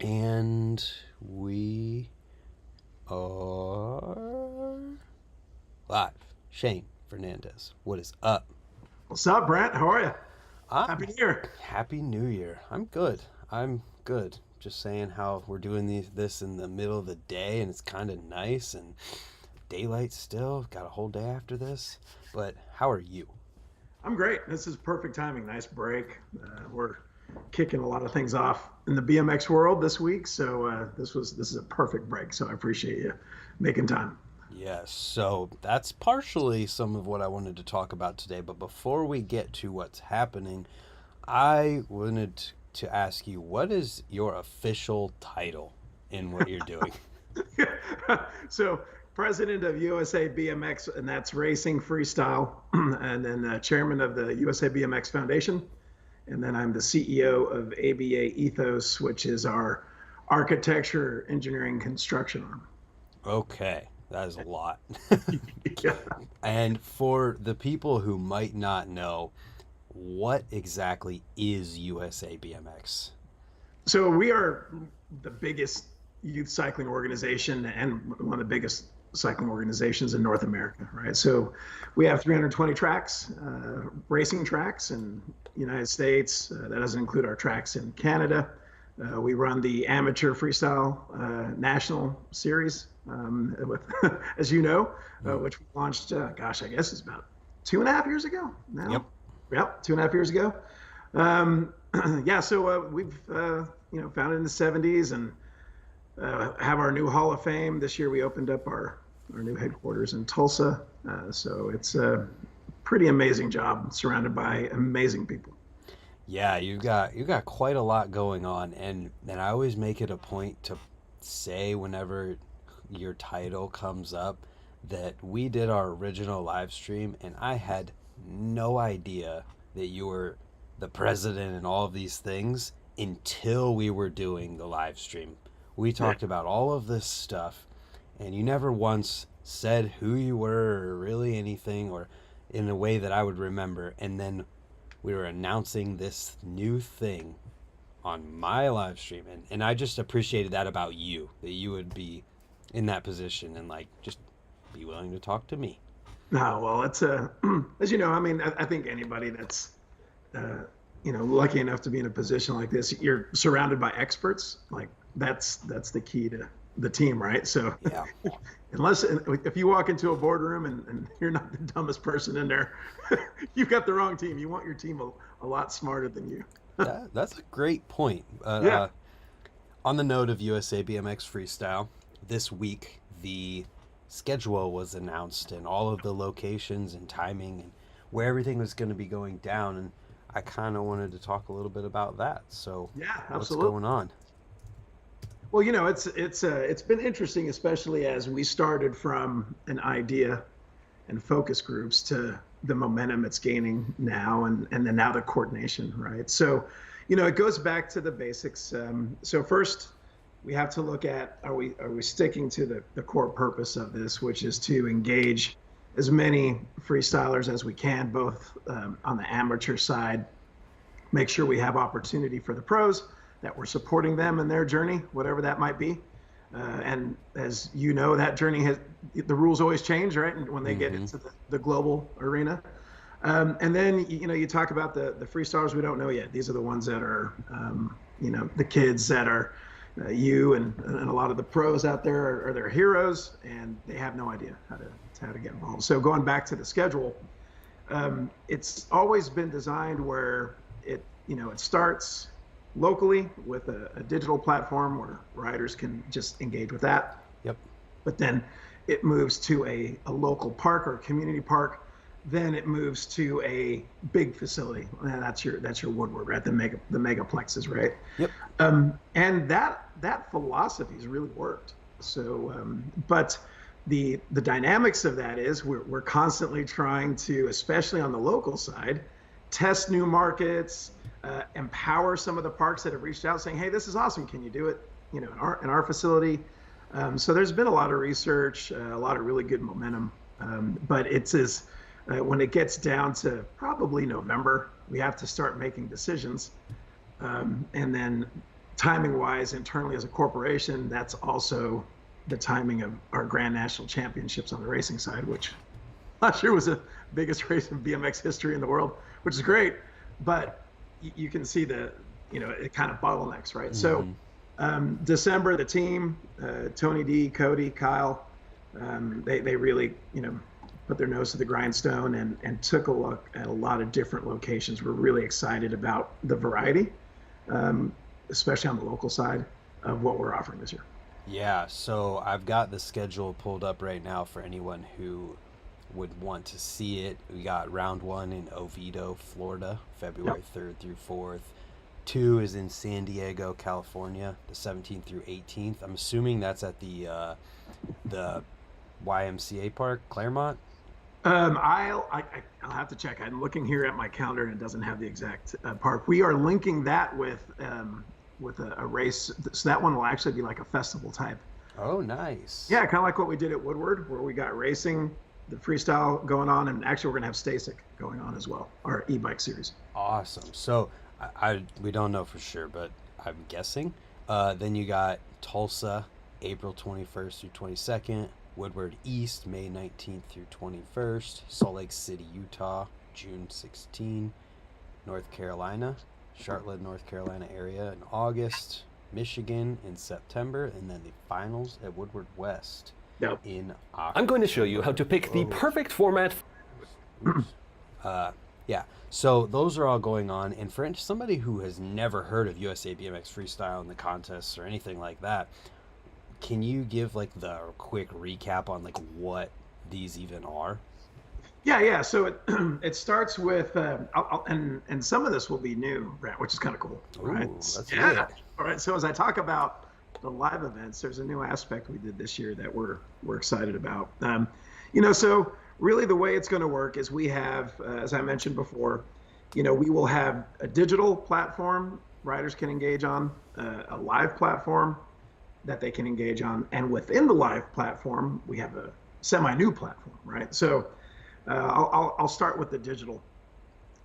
And we are live. Shane Fernandez, what is up? What's up, Brent? How are you? I'm Happy New Year. Happy New Year. I'm good. I'm good. Just saying how we're doing this in the middle of the day and it's kind of nice and daylight still. Got a whole day after this. But how are you? I'm great. This is perfect timing. Nice break. We're kicking a lot of things off in the BMX world this week, so this is a perfect break. So I appreciate you making time. Yes, so that's partially some of what I wanted to talk about today. But before we get to what's happening, I wanted to ask you, what is your official title in what you're doing? So president of USA BMX, and that's racing freestyle, and then chairman of the USA BMX Foundation, and then I'm the CEO of ABA Ethos, which is our architecture, engineering, construction arm. Okay, that is a lot. Yeah. And for the people who might not know, what exactly is USA BMX? So we are the biggest youth cycling organization and one of the biggest cycling organizations in North America, right? So we have 320 tracks, racing tracks in the United States. That doesn't include our tracks in Canada. We run the amateur freestyle national series, with, as you know, Mm. which we launched, gosh, I guess it's about 2.5 years ago Yep. now. Yep, 2.5 years ago. Um, yeah, so we've founded in the '70s and have our new Hall of Fame this year. We opened up our new headquarters in Tulsa, so it's a pretty amazing job, surrounded by amazing people. Yeah, you got quite a lot going on, and I always make it a point to say whenever your title comes up that we did our original live stream, and I had no idea that you were the president and all of these things until we were doing the live stream. We Yeah. talked about all of this stuff, and you never once said who you were or really anything or in a way that I would remember. And then we were announcing this new thing on my live stream, and I just appreciated that about you, that you would be in that position and like just be willing to talk to me. No, well, it's as you know, I mean, I think anybody that's uh, lucky enough to be in a position like this, you're surrounded by experts. Like that's the key to the team, right? So Yeah, unless if you walk into a boardroom and you're not the dumbest person in there, you've got the wrong team. You want your team a lot smarter than you. that's a great point. Yeah. On the note of USA BMX Freestyle, this week the schedule was announced and all of the locations and timing and where everything was going to be going down. And I kind of wanted to talk a little bit about that. So, Yeah, what's absolutely. going on? Well, it's been interesting, especially as we started from an idea and focus groups to the momentum it's gaining now, and then now the coordination, right? So, it goes back to the basics. So first, we have to look at are we sticking to the core purpose of this, which is to engage as many freestylers as we can, both on the amateur side, make sure we have opportunity for the pros, that we're supporting them in their journey, whatever that might be. And as you know, that journey has the rules always change, right? And when they get Mm-hmm. into the global arena, and then you talk about the freestylers we don't know yet. These are the ones that are the kids that are you and a lot of the pros out there are their heroes, and they have no idea how to get involved. So going back to the schedule, it's always been designed where it starts locally with a digital platform where riders can just engage with that, Yep. but then it moves to a local park or community park. Then it moves to a big facility, and that's your Woodward, right? The megaplexes, right? Yep. And that philosophy has really worked. So, but the dynamics of that is we're constantly trying to, especially on the local side, test new markets, empower some of the parks that have reached out saying, hey, this is awesome, can you do it in our facility? So there's been a lot of research, a lot of really good momentum, but it's as when it gets down to probably November, we have to start making decisions, and then timing wise, internally as a corporation, that's also the timing of our Grand National Championships on the racing side, which last year was the biggest race in BMX history in the world, which is great. But you can see it kind of bottlenecks, right? So Mm-hmm. December, the team, Tony D, Cody, Kyle, they really, put their nose to the grindstone and took a look at a lot of different locations. We're really excited about the variety, especially on the local side of what we're offering this year. Yeah, so I've got the schedule pulled up right now for anyone who would want to see it. We got round one in Oviedo, Florida, Yep. February 3rd through 4th. Two is in San Diego, California, the 17th through 18th. I'm assuming that's at the YMCA park, Claremont. I'll have to check. I'm looking here at my calendar and it doesn't have the exact park. We are linking that with a race, so that one will actually be like a festival type. Oh, nice. Yeah, kind of like what we did at Woodward, where we got racing, the freestyle going on, and actually we're gonna have Stasic going on as well, our e-bike series. Awesome. So we don't know for sure, but I'm guessing. Then you got Tulsa, April 21st through 22nd. Woodward East, May 19th through 21st. Salt Lake City, Utah, June 16. North Carolina, Charlotte, North Carolina area in August. Michigan in September, and then the finals at Woodward West Yep. in I'm going to show you how to pick the October. perfect format. Oops. Yeah, so those are all going on, and for somebody who has never heard of USA BMX Freestyle and the contests or anything like that, can you give like the quick recap on like what these even are? Yeah. So it it starts with and some of this will be new, Brent, which is kind of cool, right? Ooh, that's Yeah. lit. All right. So as I talk about the live events, there's a new aspect we did this year that we're excited about. So really the way it's going to work is we have, as I mentioned before, we will have a digital platform riders can engage on, a live platform that they can engage on, and within the live platform we have a semi-new platform, right? So I'll start with the digital.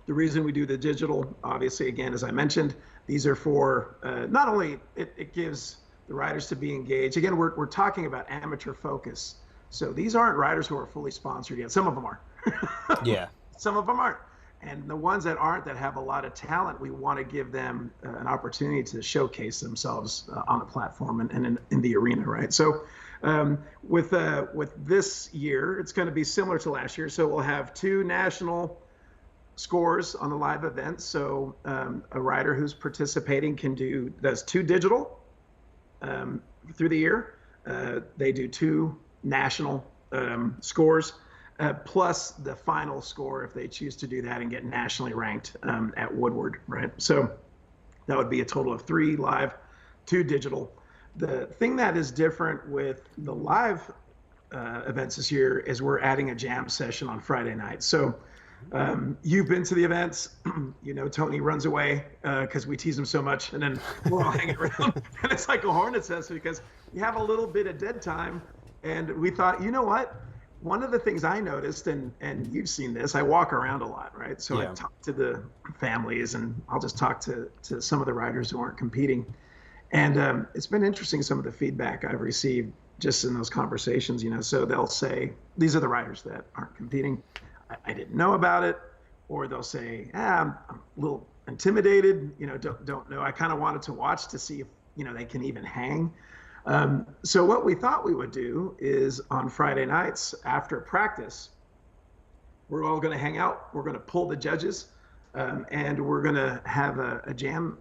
The reason we do the digital, obviously, again, as I mentioned, these are for not only it gives the riders to be engaged. Again, we're talking about amateur focus. So these aren't riders who are fully sponsored yet. Some of them are. Yeah. Some of them aren't. And the ones that aren't, that have a lot of talent, we want to give them an opportunity to showcase themselves on the platform and in the arena, right? So with this year, it's going to be similar to last year. So we'll have two national scores on the live event. So a rider who's participating does two digital through the year. They do two national scores, plus the final score if they choose to do that and get nationally ranked at Woodward, right? So that would be a total of 3 live, 2 digital. The thing that is different with the live events this year is we're adding a jam session on Friday night. So you've been to the events, Tony runs away because we tease him so much, and then we're all hanging around, and it's like a hornet's nest because we have a little bit of dead time, and we thought, you know what? One of the things I noticed, and you've seen this, I walk around a lot, right? So Yeah. I talk to the families, and I'll just talk to some of the riders who aren't competing, and it's been interesting some of the feedback I've received just in those conversations. So they'll say, these are the riders that aren't competing. I didn't know about it, or they'll say, I'm a little intimidated, don't know. I kind of wanted to watch to see if, they can even hang. So what we thought we would do is on Friday nights after practice, we're all going to hang out. We're going to pull the judges, and we're going to have a jam,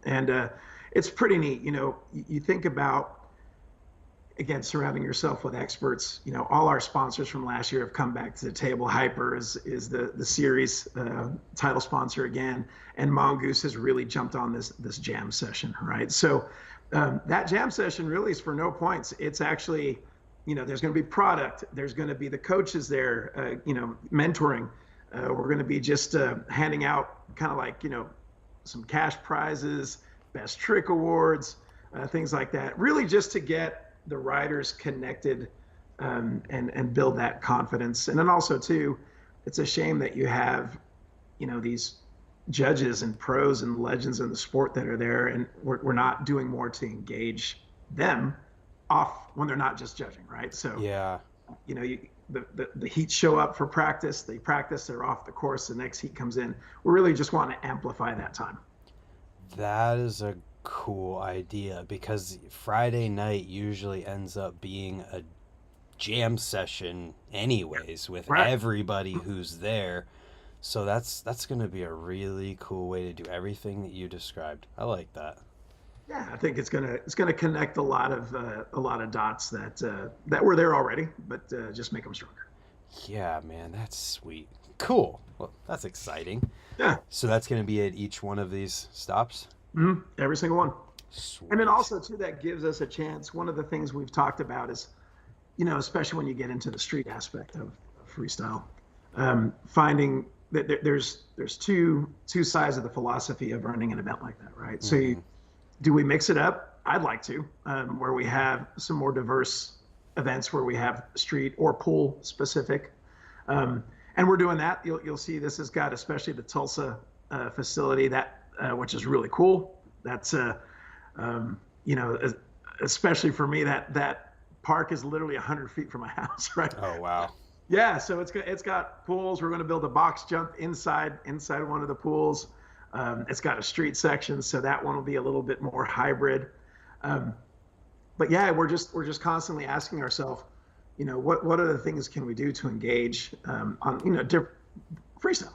And it's pretty neat. You think about, again, surrounding yourself with experts. All our sponsors from last year have come back to the table. Hyper is the series title sponsor again, and Mongoose has really jumped on this jam session, right? So that jam session really is for no points. It's actually, there's going to be product. There's going to be the coaches there, mentoring. We're going to be just handing out kind of like, some cash prizes, best trick awards, things like that. Really just to get the riders connected and build that confidence. And then also too, it's a shame that you have, these judges and pros and legends in the sport that are there, and we're not doing more to engage them off when they're not just judging, right? So, Yeah. the heats show up for practice, they practice, they're off the course, the next heat comes in. We're really just wanting to amplify that time. That is a cool idea because Friday night usually ends up being a jam session anyways with Right. everybody who's there. So that's going to be a really cool way to do everything that you described. I like that. Yeah, I think it's gonna connect a lot of dots that were there already, but just make them stronger. Yeah, man, that's sweet. Cool. Well, that's exciting. Yeah. So that's going to be at each one of these stops? Every single one. Sweet. And then also too, that gives us a chance. One of the things we've talked about is, especially when you get into the street aspect of freestyle, finding that there's two sides of the philosophy of running an event like that, right? So do we mix it up? I'd like to, where we have some more diverse events where we have street or pool specific. And we're doing that. You'll see this has got, especially the Tulsa facility, that which is really cool. That's especially for me, that park is literally 100 feet from my house, right? Oh, wow. Yeah, so it's got pools. We're going to build a box jump inside one of the pools. It's got a street section, so that one will be a little bit more hybrid. But yeah, we're just constantly asking ourselves, what other things can we do to engage on different freestyle.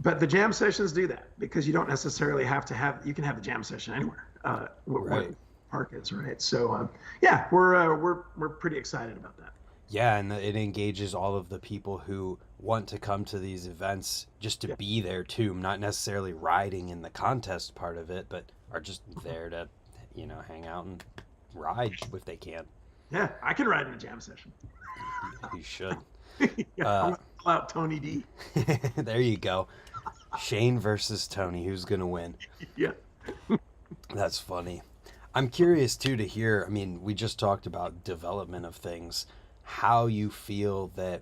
But the jam sessions do that because you don't necessarily have to you can have the jam session anywhere. Where the park is, right? So yeah, we're pretty excited about that. Yeah, and it engages all of the people who want to come to these events just to be there too, not necessarily riding in the contest part of it, but are just there to, hang out and ride if they can. Yeah, I can ride in a jam session. You should. I'm gonna call out Tony D. There you go. Shane versus Tony. Who's going to win? Yeah. That's funny. I'm curious too to hear, we just talked about development of things, how you feel that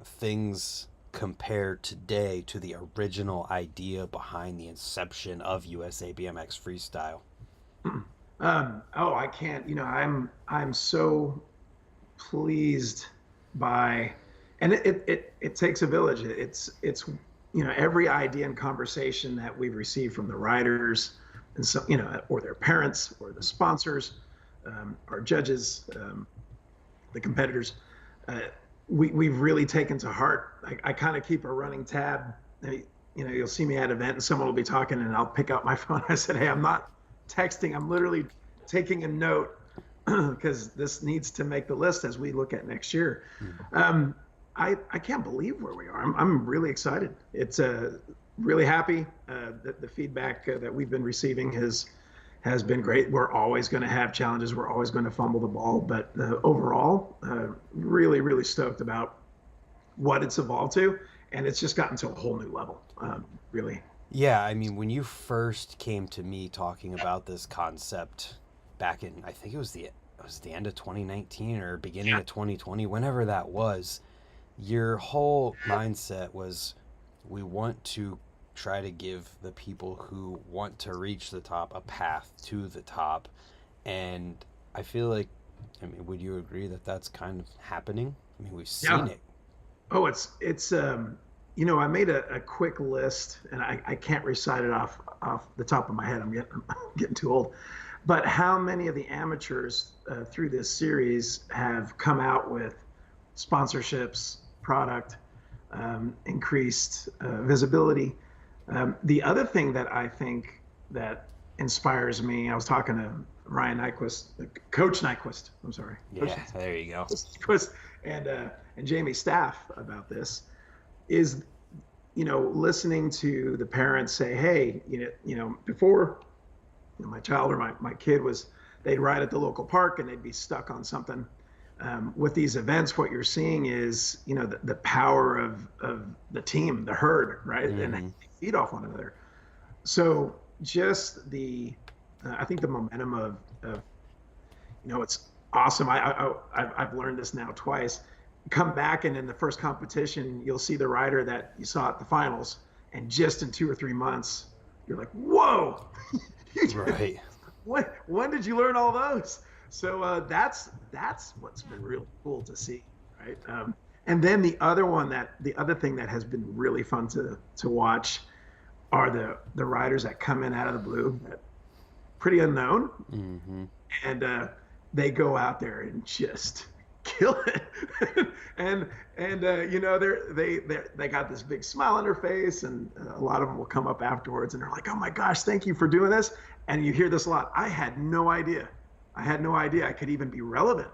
things compare today to the original idea behind the inception of USA BMX Freestyle. I can't, I'm so pleased by, and it takes a village. It's every idea and conversation that we've received from the riders and so, or their parents or the sponsors, our judges, the competitors, we've really taken to heart. I kind of keep a running tab. You'll see me at an event and someone will be talking and I'll pick out my phone. I said, hey, I'm not texting. I'm literally taking a note because this needs to make the list as we look at next year. I can't believe where we are. I'm really excited. It's really happy that the feedback that we've been receiving has been great. We're always going to have challenges. We're always going to fumble the ball, but overall, really, really stoked about what it's evolved to, and it's just gotten to a whole new level, really. Yeah, when you first came to me talking about this concept back in, I think it was the end of 2019 or beginning of 2020, whenever that was, your whole mindset was, we want to try to give the people who want to reach the top a path to the top. And I feel like, would you agree that that's kind of happening? We've seen it. Oh, it's I made a quick list, and I can't recite it off the top of my head. I'm getting too old. But how many of the amateurs through this series have come out with sponsorships, product, increased visibility? The other thing that I think that inspires me, I was talking to Ryan Nyquist, Coach Nyquist, I'm sorry. Yeah, there you go. Nyquist and Jamie Staff about this, is, listening to the parents say, hey, before my child or my kid they'd ride at the local park and they'd be stuck on something. With these events, what you're seeing is, the power of the team, the herd, right? And they feed off one another. So just I think the momentum of it's awesome. I've learned this now twice. Come back and in the first competition, you'll see the rider that you saw at the finals, and just in 2 or 3 months, you're like, whoa, Right. when did you learn all those? So that's what's been real cool to see, right? And then the other thing that has been really fun to watch are the riders that come in out of the blue, that pretty unknown, Mm-hmm. and they go out there and just kill it. and you know, they got this big smile on their face, and a lot of them will come up afterwards and they're like, oh my gosh, thank you for doing this. And you hear this a lot. I had no idea I could even be relevant.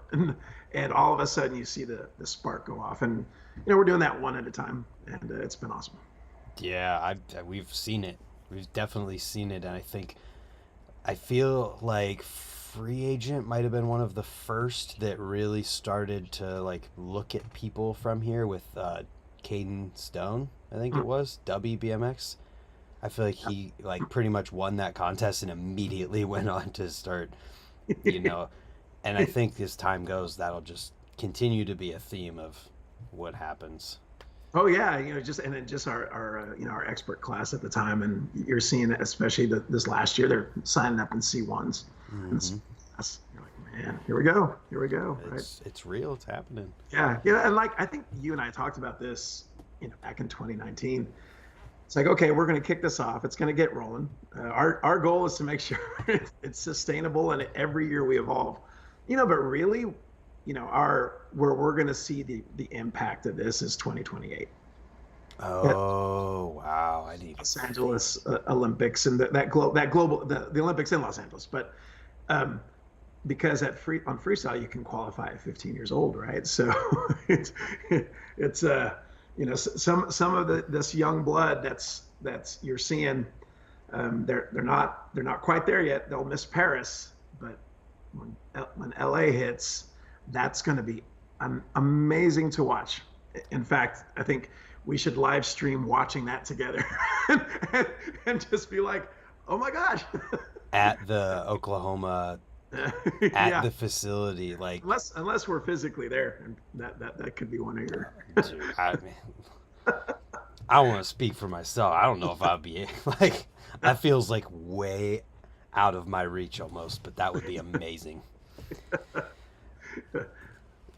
And all of a sudden you see the spark go off, and you know, we're doing that one at a time, and it's been awesome. Yeah, we've seen it. We've definitely seen it, and I feel like Free Agent might have been one of the first that really started to like look at people from here with Caden Stone, I think it was WBMX. I feel like he like pretty much won that contest and immediately went on to start, you know, and I think as time goes, that'll just continue to be a theme of what happens. Oh yeah, you know, just our you know, our expert class at the time, and you're seeing it, especially this last year, they're signing up in C1s. Mm-hmm. You're like, man, here we go, right? It's real. It's happening. Yeah, yeah, and like I think you and I talked about this, you know, back in 2019. It's like, okay, we're going to kick this off. It's going to get rolling. Our goal is to make sure it's sustainable, and every year we evolve. You know, but really, you know, where we're going to see the impact of this is 2028. Oh wow! I need Los Angeles Olympics, and that global the Olympics in Los Angeles, but because on freestyle you can qualify at 15 years old, right? So it's you know, some of this young blood that's you're seeing, they're not quite there yet. They'll miss Paris, but when LA hits, that's going to be amazing to watch. In fact, I think we should live stream watching that together and just be like, oh my gosh. at the Oklahoma Yeah. the facility, like Unless we're physically there, and that could be one of your. dude, I want to speak for myself. I don't know if I'd be like that feels like way out of my reach almost, but that would be amazing.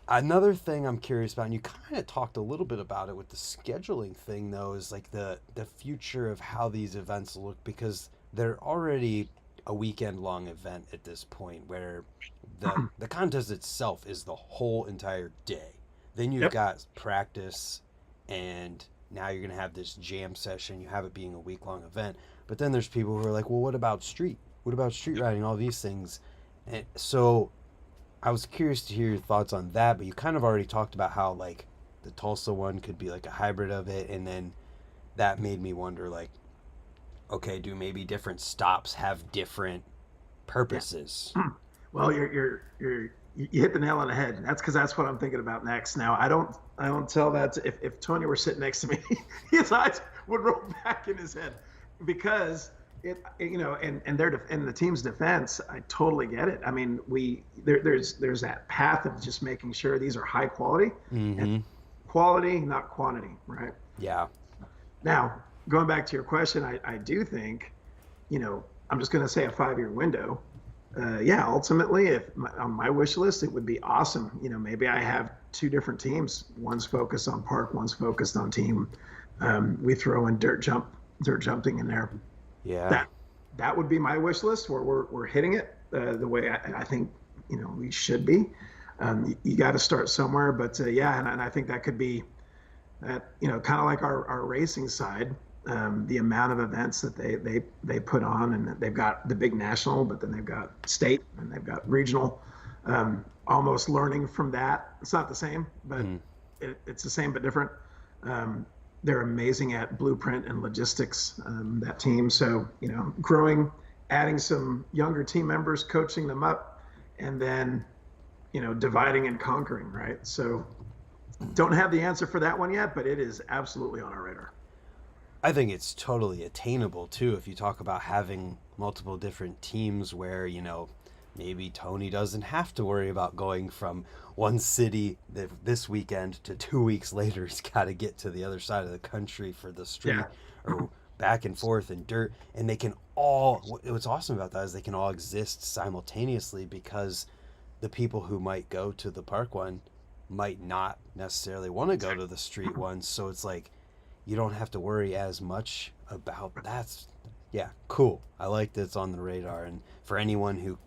Another thing I'm curious about, and you kind of talked a little bit about it with the scheduling thing, though, is like the future of how these events look, because they're already a weekend long event at this point, where the contest itself is the whole entire day. Then you've got practice, and now you're gonna have this jam session. You have it being a week long event, but then there's people who are like, well, what about street? What about street riding? All these things, and so I was curious to hear your thoughts on that, but you kind of already talked about how like the Tulsa one could be like a hybrid of it, and then that made me wonder like, okay, do maybe different stops have different purposes? Yeah. Well, you hit the nail on the head. That's what I'm thinking about next. Now, I don't tell that if Tony were sitting next to me, his eyes would roll back in his head, because you know, and in the team's defense, I totally get it. I mean, there's that path of just making sure these are high quality, and quality, not quantity, right? Yeah. Now, going back to your question, I do think, you know, I'm just going to say a 5-year window. Yeah, ultimately, on my wish list, it would be awesome. You know, maybe I have 2 different teams. One's focused on park, one's focused on team. We throw in dirt jumping in there. Yeah. That would be my wish list, where we're hitting it the way I think, you know, we should be. You got to start somewhere, but yeah, and I think that could be that, you know, kind of like our racing side. The amount of events that they put on, and they've got the big national, but then they've got state and they've got regional. Almost learning from that. It's not the same, but it's the same but different. They're amazing at blueprint and logistics, that team. So, you know, growing, adding some younger team members, coaching them up, and then, you know, dividing and conquering, right? So don't have the answer for that one yet, but it is absolutely on our radar. I think it's totally attainable too, if you talk about having multiple different teams where, you know, maybe Tony doesn't have to worry about going from one city this weekend to 2 weeks later he's got to get to the other side of the country for the street, or back and forth and dirt, and they can all. What's awesome about that is they can all exist simultaneously because the people who might go to the park one might not necessarily want to go to the street one. So it's like you don't have to worry as much about that. Yeah, cool. I like that it's on the radar, and for anyone who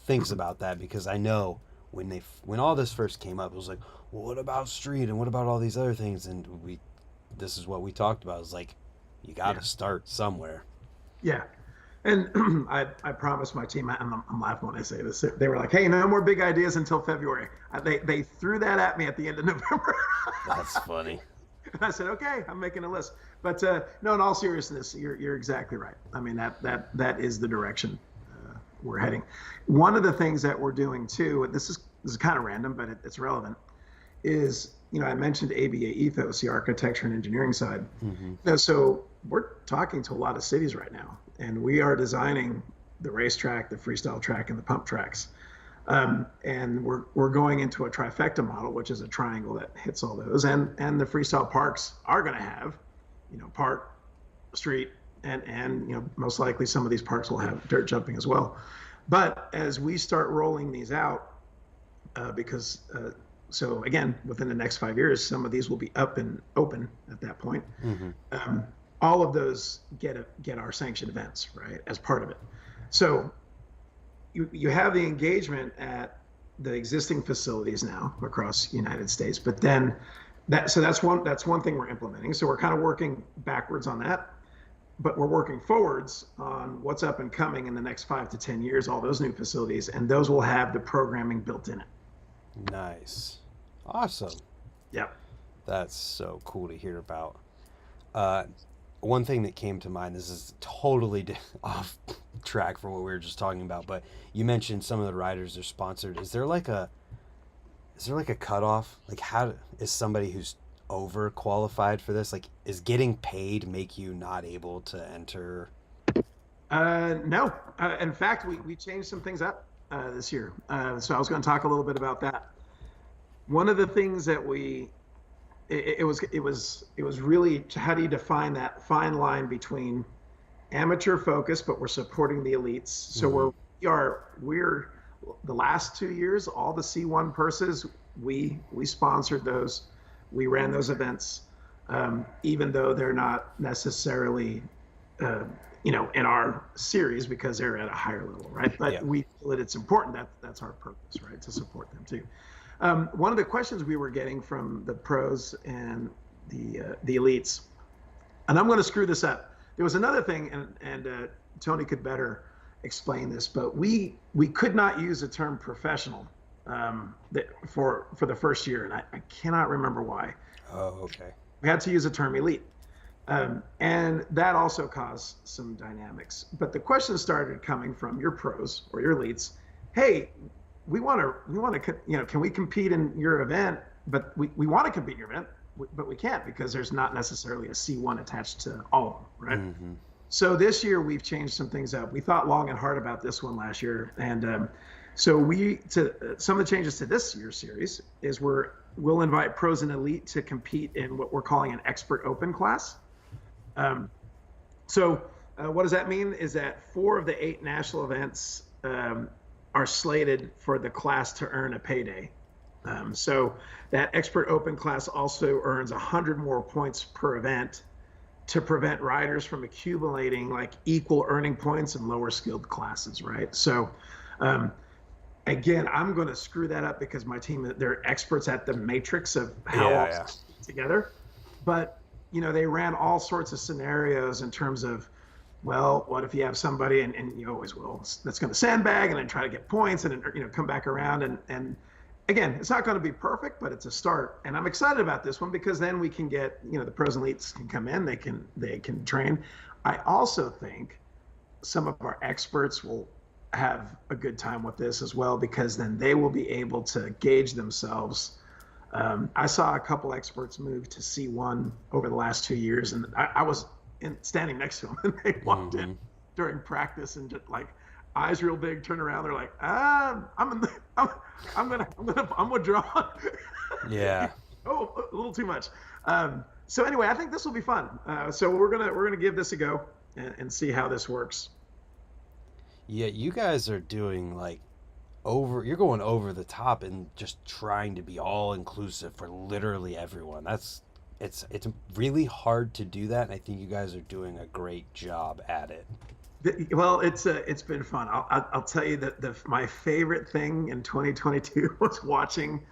thinks about that, because I know when all this first came up, it was like, well, what about street and what about all these other things? And this is what we talked about. It's like you got to start somewhere. Yeah. And I promised my team, and I'm laughing when I say this, they were like, hey, no more big ideas until February. They threw that at me at the end of November. That's funny. And I said, okay, I'm making a list. But no, in all seriousness, you're exactly right. I mean, that is the direction we're heading. One of the things that we're doing too, and this is kind of random, but it's relevant, is, I mentioned ABA Ethos, the architecture and engineering side. Mm-hmm. So we're talking to a lot of cities right now, and we are designing the racetrack, the freestyle track, and the pump tracks. And we're going into a trifecta model, which is a triangle that hits all those. And the freestyle parks are going to have, park, street, and most likely some of these parks will have dirt jumping as well. But as we start rolling these out, because so again, within the next 5 years, some of these will be up and open at that point. Mm-hmm. All of those get our sanctioned events, right, as part of it. So you have the engagement at the existing facilities now across the United States, but then that's one thing we're implementing. So we're kind of working backwards on that, but we're working forwards on what's up and coming in the next 5 to 10 years, all those new facilities, and those will have the programming built in it. Nice. Awesome. Yep. That's so cool to hear about. One thing that came to mind, this is totally off track from what we were just talking about, but you mentioned some of the riders are sponsored. Is there like a cutoff? Like, how is somebody who's over qualified for this? Like, is getting paid make you not able to enter? No. In fact, we changed some things up this year. So I was going to talk a little bit about that. One of the things that it was really, how do you define that fine line between amateur focus, but we're supporting the elites. So mm-hmm. we're the last 2 years, all the C1 purses, we sponsored those. We ran those events, even though they're not necessarily, in our series because they're at a higher level, right? But we feel that it's important. That's our purpose, right? To support them too. One of the questions we were getting from the pros and the elites, and I'm going to screw this up. There was another thing, and Tony could better explain this, but we could not use the term professional for the first year, and I cannot remember why. Oh, okay. We had to use the term elite, and that also caused some dynamics. But the question started coming from your pros or your elites. Hey, we want to, can we compete in your event? But we want to compete in your event, but we can't because there's not necessarily a C1 attached to all of them, right? Mm-hmm. So this year we've changed some things up. We thought long and hard about this one last year, and so some of the changes to this year's series is we'll invite pros and elite to compete in what we're calling an expert open class. So what does that mean? Is that 4 of the 8 national events are slated for the class to earn a payday. So that expert open class also earns 100 more points per event to prevent riders from accumulating like equal earning points in lower skilled classes, right? So again, I'm going to screw that up because my team, they're experts at the matrix of how all together. But, they ran all sorts of scenarios in terms of, well, what if you have somebody, and you always will, that's going to sandbag and then try to get points and then, come back around. And again, it's not going to be perfect, but it's a start. And I'm excited about this one because then we can get, the pros and elites can come in, they can train. I also think some of our experts will have a good time with this as well, because then they will be able to gauge themselves. I saw a couple experts move to C1 over the last 2 years, and I was standing next to them, and they walked in during practice and just like eyes real big, turn around, they're like, I'm withdrawn. Yeah. Oh, a little too much. So anyway, I think this will be fun. So we're gonna give this a go and see how this works. Yeah, you guys are doing like you're going over the top and just trying to be all inclusive for literally everyone. It's really hard to do that, and I think you guys are doing a great job at it. Well, it's been fun. I'll tell you that my favorite thing in 2022 was watching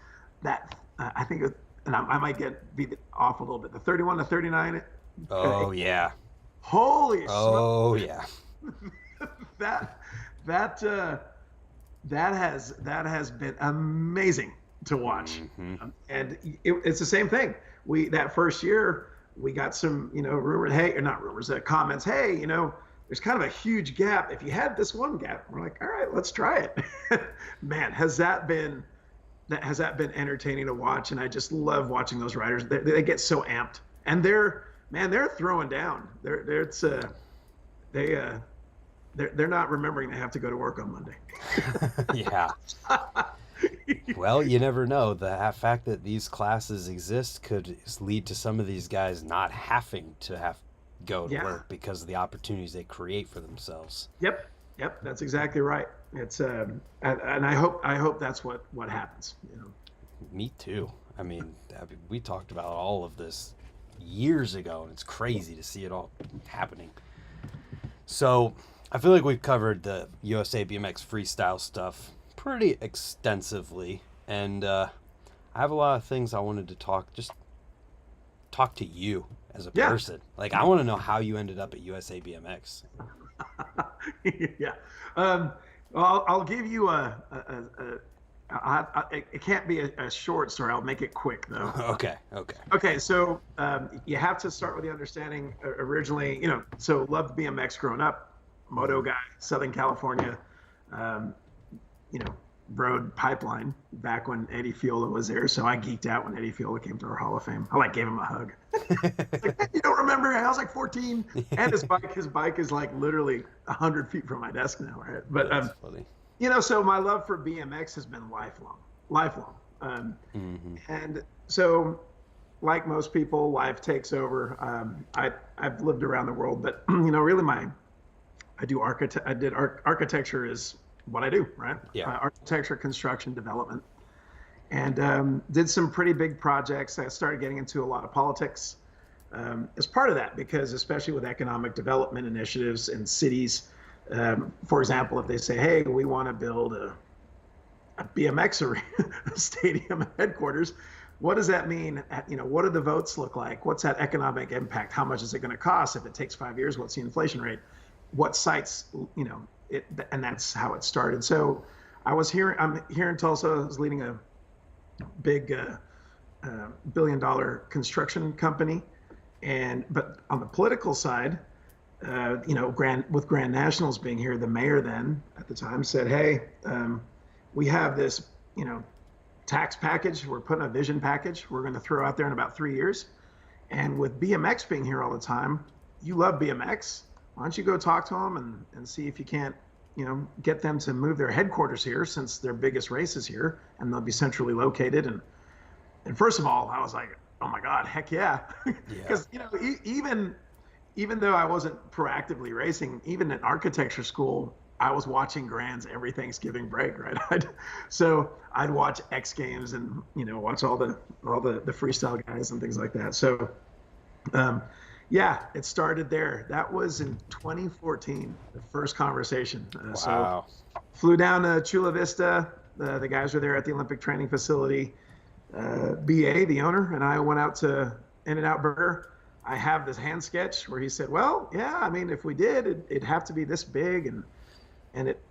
that. I think, and I might be off a little bit. The 31 to 39. Oh yeah. Holy Oh smoke! yeah. that that that has been amazing to watch. And it's the same thing. That first year we got some rumors, hey, or not rumors, comments, hey, there's kind of a huge gap. If you had this one gap, we're like, all right, let's try it. Man, has that been entertaining to watch? And I just love watching those riders. They get so amped, and they're throwing down. They're not remembering they have to go to work on Monday. Yeah. Well, you never know. The fact that these classes exist could lead to some of these guys not having to go to work because of the opportunities they create for themselves. Yep, that's exactly right. It's and I hope that's what happens. Me too. I mean, we talked about all of this years ago, and it's crazy to see it all happening. So I feel like we've covered the USA BMX freestyle stuff pretty extensively, and I have a lot of things I wanted to talk to you as a person. Like, I want to know how you ended up at USA BMX. Yeah. Well, I'll give you it can't be a short story. I'll make it quick though. Okay. So you have to start with the understanding originally, so loved BMX growing up, moto guy, Southern California, road pipeline back when Eddie Fiola was there. So I geeked out when Eddie Fiola came to our Hall of Fame. I gave him a hug. Like, you don't remember? I was like 14, and his bike is like literally 100 feet from my desk now, right? But That's funny. So my love for BMX has been lifelong. And so, like most people, life takes over. I've lived around the world, but really I did architecture is what I do, right? Yeah. Architecture, construction, development, and did some pretty big projects. I started getting into a lot of politics as part of that, because especially with economic development initiatives in cities, for example, if they say, hey, we want to build a BMX arena, a stadium headquarters, what does that mean? What do the votes look like? What's that economic impact? How much is it going to cost? If it takes 5 years, what's the inflation rate? What sites, and that's how it started. So I'm here in Tulsa. I was leading a big billion-dollar construction company, but on the political side, with Grand Nationals being here, the mayor then at the time said, hey, we have this tax package. We're putting a vision package we're going to throw out there in about 3 years, and with BMX being here all the time, you love BMX. Why don't you go talk to them and see if you can't, get them to move their headquarters here, since their biggest race is here and they'll be centrally located. And first of all, I was like, oh my God, heck yeah. Because, even though I wasn't proactively racing, even in architecture school, I was watching Grands every Thanksgiving break, right? So I'd watch X Games and, watch all the freestyle guys and things like that. So, it started there. That was in 2014, the first conversation. Wow. So flew down to Chula Vista. The guys were there at the Olympic Training Facility. BA, the owner, and I went out to In-N-Out Burger. I have this hand sketch where he said, well, yeah, I mean, if we did, it'd have to be this big. And it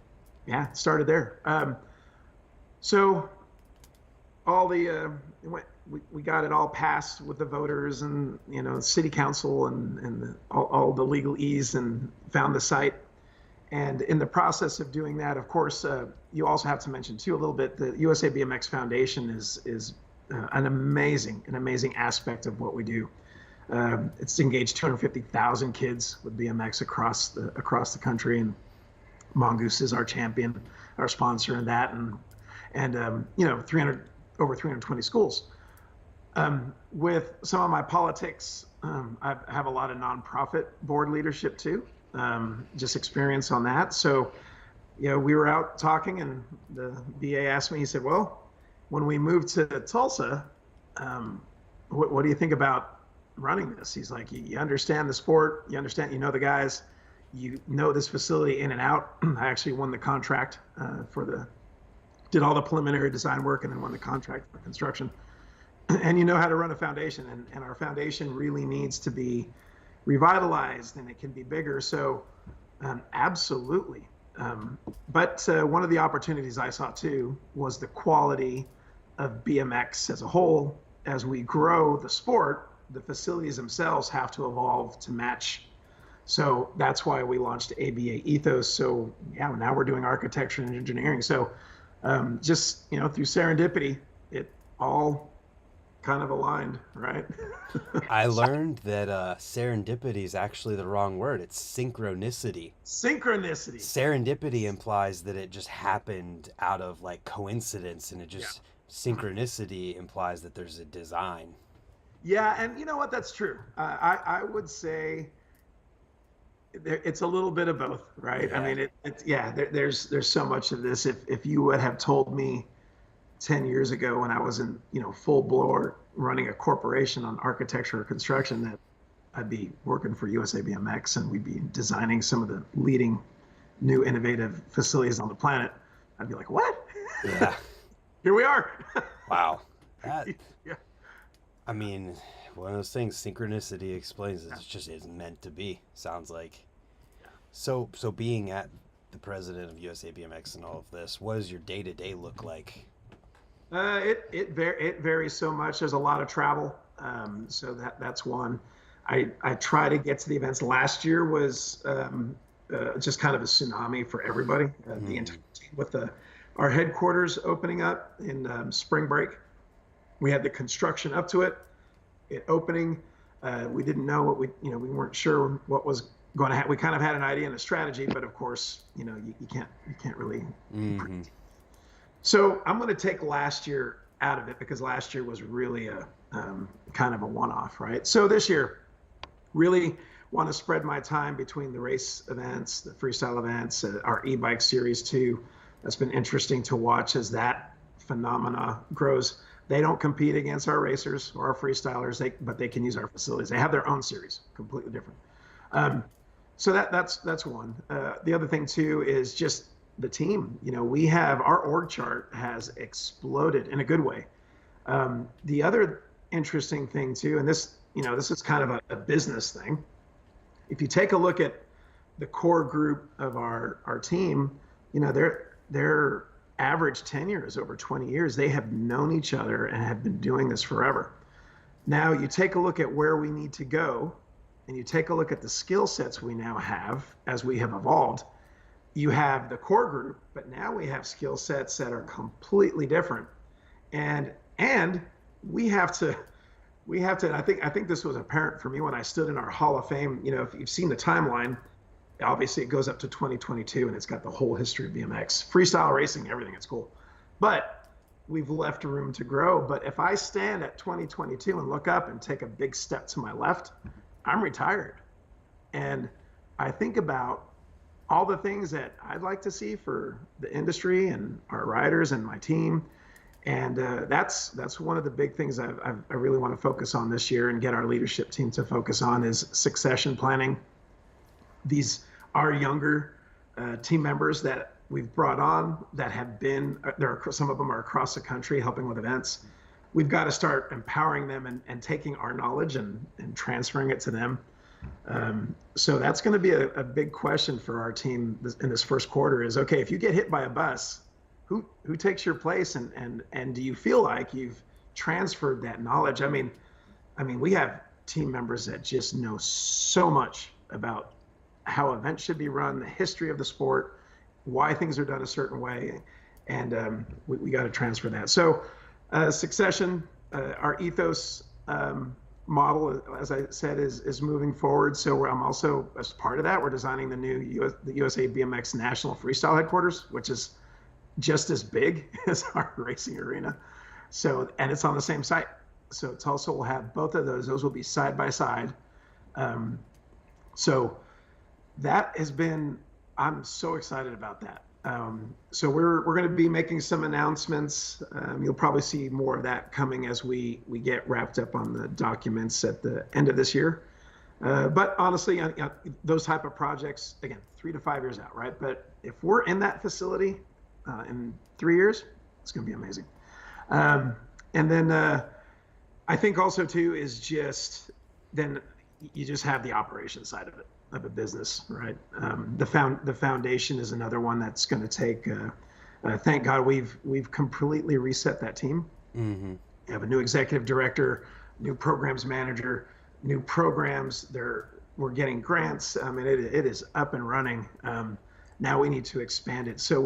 started there. So all we got it all passed with the voters and city council and all the legalese, and found the site. And in the process of doing that, of course, you also have to mention too a little bit, the USABMX Foundation is an amazing aspect of what we do. It's engaged 250,000 kids with BMX across the country, and Mongoose is our champion, our sponsor in that, and over 320 schools. With some of my politics, I have a lot of nonprofit board leadership too, just experience on that. So, we were out talking, and the BA asked me, he said, well, when we moved to Tulsa, what do you think about running this? He's like, you understand the sport, you understand, the guys, this facility in and out. I actually won the contract did all the preliminary design work and then won the contract for construction. And you know how to run a foundation, and our foundation really needs to be revitalized, and it can be bigger. So absolutely. But one of the opportunities I saw too was the quality of BMX as a whole. As we grow the sport, the facilities themselves have to evolve to match. So that's why we launched ABA Ethos. So now we're doing architecture and engineering. So just, through serendipity, it all kind of aligned, right? I learned that serendipity is actually the wrong word. It's synchronicity. Synchronicity. Serendipity implies that it just happened out of like coincidence, and synchronicity implies that there's a design. Yeah, and you know what? That's true. I would say it's a little bit of both, right? Yeah. I mean, there's so much of this. If you would have told me 10 years ago when I was in, full blower running a corporation on architecture or construction, that I'd be working for USA BMX and we'd be designing some of the leading new innovative facilities on the planet, I'd be like, what? Yeah. Here we are. Wow. That, Yeah. I mean, one of those things, synchronicity explains it. It's just is meant to be, sounds like. Yeah. So being at the president of USA BMX and all of this, what does your day-to-day look like? It varies so much. There's a lot of travel, so that's one. I try to get to the events. Last year was just kind of a tsunami for everybody. The entire team, with our headquarters opening up in spring break. We had the construction up to it opening. We didn't know what we weren't sure what was going to happen. We kind of had an idea and a strategy, but of course, you can't really. Mm-hmm. So I'm going to take last year out of it because last year was really a kind of a one-off, right? So this year, really want to spread my time between the race events, the freestyle events, our e-bike series too. That's been interesting to watch as that phenomena grows. They don't compete against our racers or our freestylers, but they can use our facilities. They have their own series, completely different. So that's one. The other thing too is just the team. We have our org chart has exploded in a good way. The other interesting thing too, and this is kind of a business thing. If you take a look at the core group of our team, their average tenure is over 20 years. They have known each other and have been doing this forever. Now you take a look at where we need to go, and you take a look at the skill sets we now have as we have evolved. You have the core group, but now we have skill sets that are completely different. And we have to, and I think this was apparent for me when I stood in our Hall of Fame. If you've seen the timeline, obviously it goes up to 2022 and it's got the whole history of BMX, freestyle racing, everything. It's cool. But we've left room to grow. But if I stand at 2022 and look up and take a big step to my left, I'm retired. And I think about all the things that I'd like to see for the industry and our riders and my team. And that's one of the big things I really want to focus on this year and get our leadership team to focus on is succession planning. These are younger team members that we've brought on that have been, some of them are across the country helping with events. We've got to start empowering them and taking our knowledge and transferring it to them. So that's going to be a big question for our team in this first quarter is, okay, if you get hit by a bus, who takes your place and do you feel like you've transferred that knowledge? I mean, we have team members that just know so much about how events should be run, the history of the sport, why things are done a certain way, and we got to transfer that. So succession, our ethos model, as I said, is moving forward. So I'm also, as part of that, we're designing the new the USA BMX National Freestyle Headquarters, which is just as big as our racing arena. So, and it's on the same site. So Tulsa will have both of those. Those will be side by side. So that has been, I'm so excited about that. So we're going to be making some announcements. You'll probably see more of that coming as we get wrapped up on the documents at the end of this year. But honestly, those type of projects, again, 3 to 5 years out, right? But if we're in that facility in 3 years, it's going to be amazing. And then I think also too is just then you just have the operation side of it, of a business, right? The foundation is another one that's going to take. Thank God we've completely reset that team. Mm-hmm. We have a new executive director, new programs manager, new programs. We're getting grants. I mean, it is up and running. Now we need to expand it. So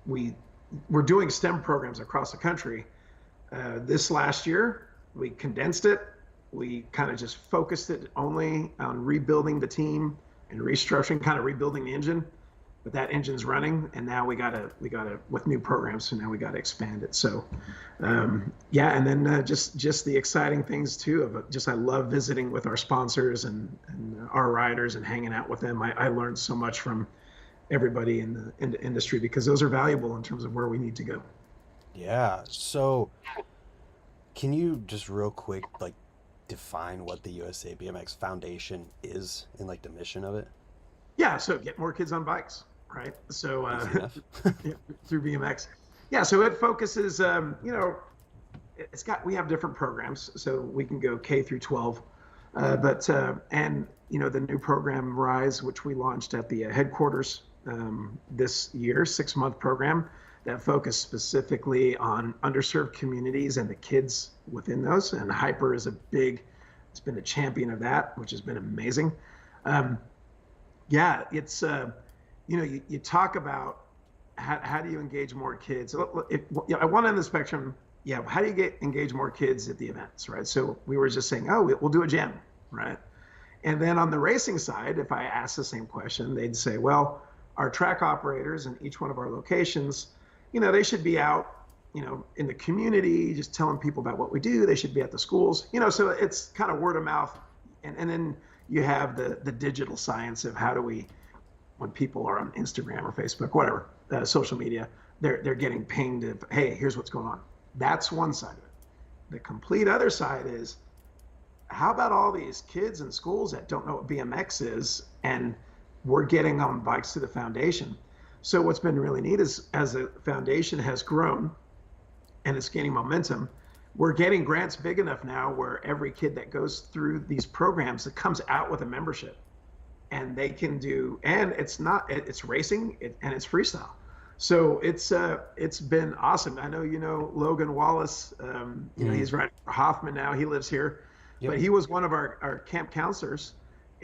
we're doing STEM programs across the country. This last year, we condensed it. We kind of just focused it only on rebuilding the team and restructuring, kind of rebuilding the engine. But that engine's running, and now we gotta with new programs. So now we gotta expand it. So, yeah, and then just the exciting things too of just I love visiting with our sponsors and our riders and hanging out with them. I learned so much from everybody in the industry because those are valuable in terms of where we need to go. Yeah. So, can you just real quick define what the USA BMX Foundation is and the mission of it? Yeah, so get more kids on bikes, right? So through BMX. Yeah, so it focuses, we have different programs, so we can go K through 12, and the new program Rise, which we launched at the headquarters this year, 6-month program that focused specifically on underserved communities and the kids within those. And Hyper is it's been a champion of that, which has been amazing. Yeah, it's, you talk about how do you engage more kids? At one end of the spectrum, yeah, how do you engage more kids at the events, right? So we were just saying, we'll do a jam, right? And then on the racing side, if I ask the same question, they'd say, well, our track operators in each one of our locations, they should be out, in the community, just telling people about what we do. They should be at the schools, so it's kind of word of mouth. And then you have the digital science of how do we, when people are on Instagram or Facebook, whatever, social media, they're getting pinged of, hey, here's what's going on. That's one side of it. The complete other side is, how about all these kids in schools that don't know what BMX is, and we're getting on bikes to the foundation. So what's been really neat is as the foundation has grown and it's gaining momentum, we're getting grants big enough now where every kid that goes through these programs that comes out with a membership, and they can do, and it's racing and it's freestyle. So it's been awesome. I know, Logan Wallace, he's riding for Hoffman now. He lives here, but he was one of our camp counselors.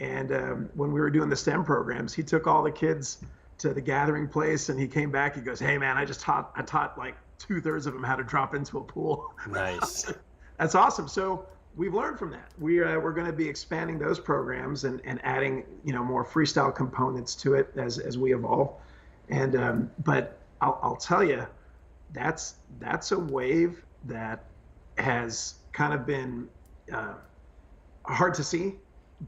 And when we were doing the STEM programs, he took all the kids to the gathering place, and he came back. He goes, "Hey man, I taught like 2/3 of them how to drop into a pool." Nice. That's awesome. So we've learned from that. We're going to be expanding those programs and adding more freestyle components to it as we evolve. And but I'll tell you, that's a wave that has kind of been hard to see.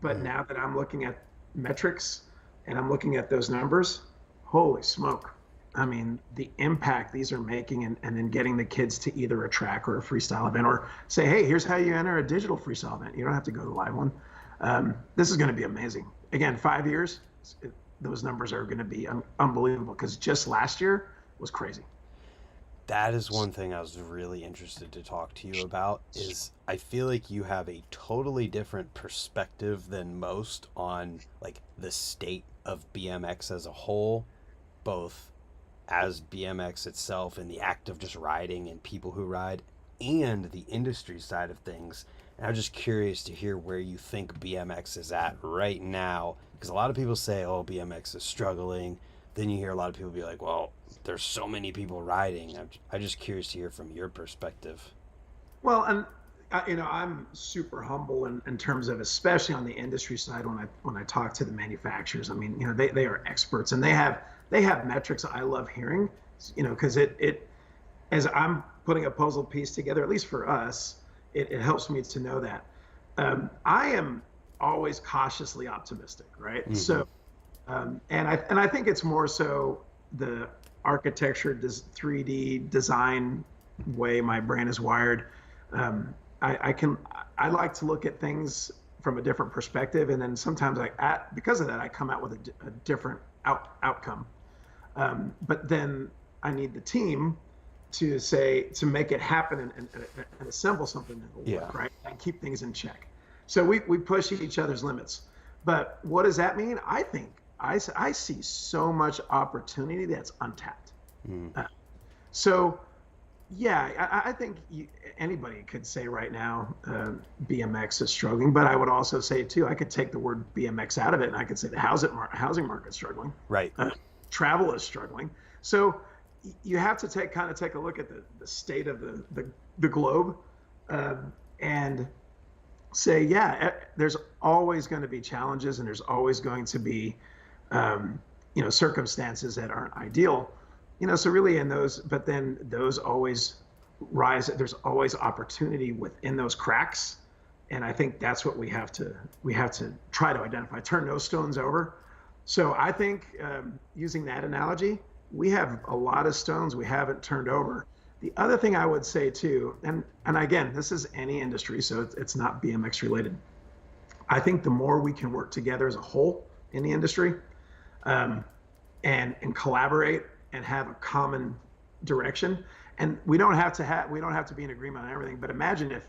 But now that I'm looking at metrics and I'm looking at those numbers, holy smoke. I mean, the impact these are making and then getting the kids to either a track or a freestyle event, or say, hey, here's how you enter a digital freestyle event. You don't have to go to the live one. This is going to be amazing. Again, 5 years, those numbers are going to be unbelievable, because just last year was crazy. That is one thing I was really interested to talk to you about, is I feel like you have a totally different perspective than most on the state of BMX as a whole, both as BMX itself and the act of just riding and people who ride, and the industry side of things. And I'm just curious to hear where you think BMX is at right now, because a lot of people say, oh, BMX is struggling. Then you hear a lot of people be like, well, there's so many people riding. I'm just curious to hear from your perspective. Well, and I'm super humble in terms of, especially on the industry side, when I talk to the manufacturers. I mean, they are experts, and they have metrics I love hearing, because it as I'm putting a puzzle piece together, at least for us, it helps me to know that. I am always cautiously optimistic, right? Mm-hmm. So, and I think it's more so the architecture, 3D design way my brain is wired. I like to look at things from a different perspective, and then sometimes because of that, I come out with a different outcome. But then I need the team to make it happen and assemble something that will work, right? And keep things in check. So we push each other's limits. But what does that mean? I think I see so much opportunity that's untapped. So yeah, I think anybody could say right now BMX is struggling, but I would also say too, I could take the word BMX out of it and I could say the housing market's struggling. Right. Travel is struggling. So you have to take a look at the state of the globe and say, yeah, there's always going to be challenges and there's always going to be circumstances that aren't ideal. So really but then those always rise. There's always opportunity within those cracks. And I think that's what we have to try to identify, turn those stones over. So I think using that analogy, we have a lot of stones we haven't turned over. The other thing I would say too, and again, this is any industry, so it's not BMX related. I think the more we can work together as a whole in the industry, and collaborate and have a common direction, and we don't have to be in agreement on everything. But imagine if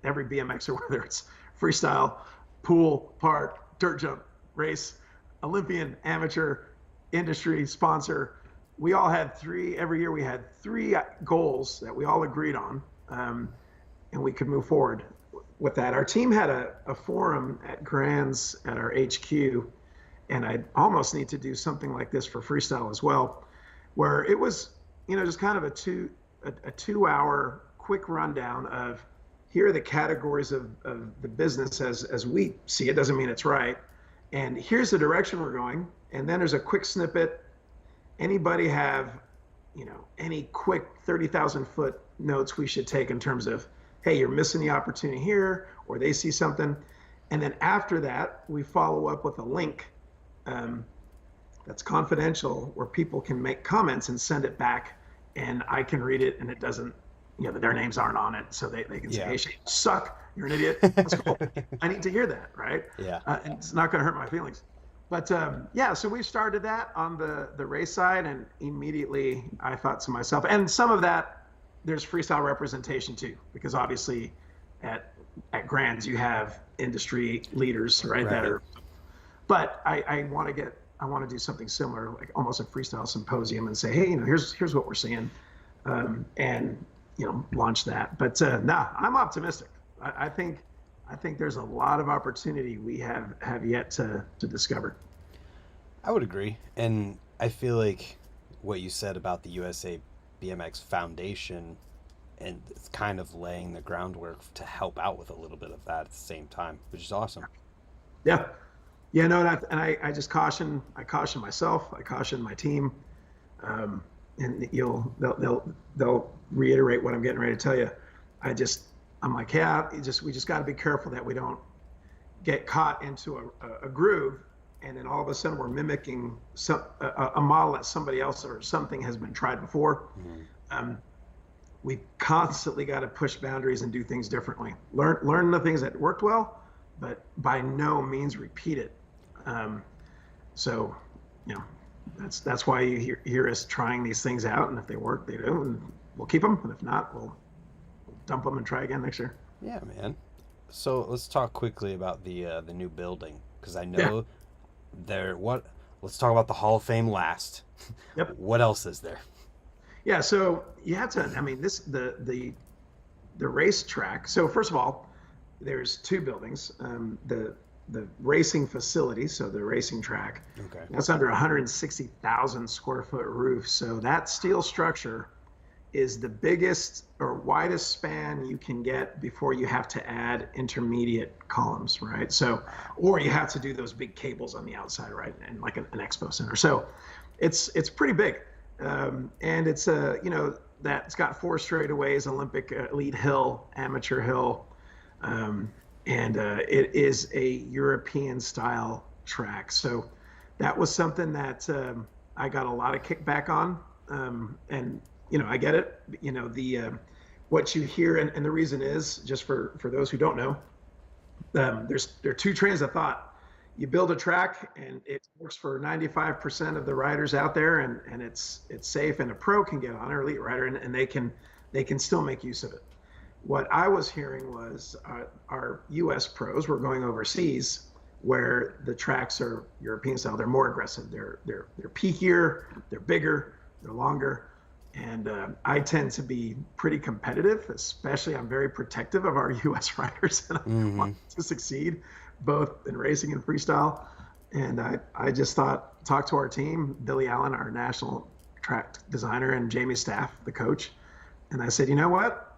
every BMXer, whether it's freestyle, pool, park, dirt jump, race, Olympian, amateur, industry, sponsor, we all had every year we had 3 goals that we all agreed on, and we could move forward with that. Our team had a forum at Grand's at our HQ, and I almost need to do something like this for freestyle as well, where it was, just kind of a 2-hour quick rundown of here are the categories of the business as we see it. Doesn't mean it's right. And here's the direction we're going. And then there's a quick snippet. Anybody have, any quick 30,000 foot notes we should take in terms of, hey, you're missing the opportunity here, or they see something. And then after that, we follow up with a link that's confidential where people can make comments and send it back, and I can read it, and it doesn't, their names aren't on it, so they can say, hey, Shane, you suck, you're an idiot. That's cool. I need to hear that, right? Yeah. And it's not going to hurt my feelings. But so we started that on the race side, and immediately I thought to myself, and some of that, there's freestyle representation too, because obviously at Grands you have industry leaders, right? That are, but I want to do something similar, like almost a freestyle symposium, and say, hey, here's what we're seeing, and launch that. But I'm optimistic. I think there's a lot of opportunity we have yet to discover. I would agree, and I feel like what you said about the USA BMX Foundation, and it's kind of laying the groundwork to help out with a little bit of that at the same time, which is awesome. Yeah. Yeah, no, and I just caution myself, I caution my team, and they'll reiterate what I'm getting ready to tell you. I'm like, yeah, we just got to be careful that we don't get caught into a groove, and then all of a sudden we're mimicking a model that somebody else or something has been tried before. Mm-hmm. We constantly got to push boundaries and do things differently. Learn the things that worked well, but by no means repeat it. So, that's why you hear us trying these things out, and if they work, they do, and we'll keep them, and if not, we'll dump them and try again next year. Yeah, man. So let's talk quickly about the new building, because I know let's talk about the Hall of Fame last. Yep. What else is there? Yeah, so you have to, the racetrack. So first of all, there's 2 buildings. The racing facility, so the racing track, okay, that's under 160,000 square foot roof. So that steel structure is the biggest or widest span you can get before you have to add intermediate columns, right? So, or you have to do those big cables on the outside, right? And like an expo center. So it's pretty big. And it's that's got 4 straightaways, Olympic elite hill, amateur hill, and it is a European style track. So that was something that I got a lot of kickback on, and I get it. The what you hear, and the reason is just for those who don't know, there are 2 trains of thought. You build a track and it works for 95% of the riders out there, and it's safe, and a pro can get on, or elite rider, and they can still make use of it. What I was hearing was our US pros were going overseas where the tracks are European style. They're more aggressive. They're peakier, they're bigger, they're longer. And I tend to be pretty competitive, especially I'm very protective of our US riders, and I want to succeed both in racing and freestyle. And I just talk to our team, Billy Allen, our national track designer, and Jamie Staff, the coach. And I said, you know what?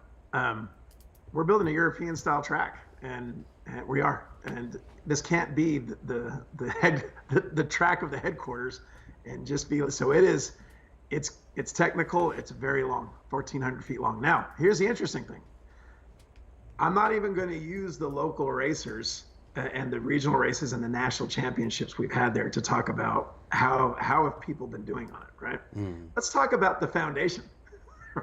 We're building a European style track, and we are. And this can't be the track of the headquarters and just be, so it is. It's technical. It's very long, 1,400 feet long. Now, here's the interesting thing. I'm not even going to use the local racers and the regional races and the national championships we've had there to talk about how have people been doing on it, right? Let's talk about the foundation,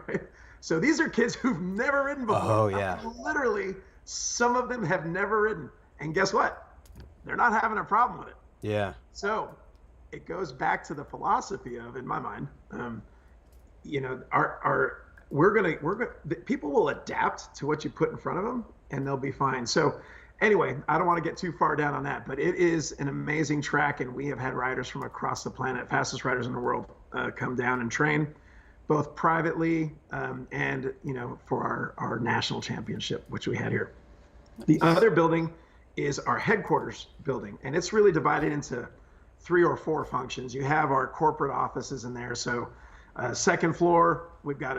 right? So these are kids who've never ridden before. Oh, yeah. Literally, some of them have never ridden. And guess what? They're not having a problem with it. Yeah. So it goes back to the philosophy of, in my mind, people will adapt to what you put in front of them, and they'll be fine. So anyway, I don't want to get too far down on that, but it is an amazing track, and we have had riders from across the planet, fastest riders in the world, come down and train, both privately and for our national championship, which we had here. The other building is our headquarters building, and it's really divided into 3 or 4 functions. You have our corporate offices in there. So second floor, we've got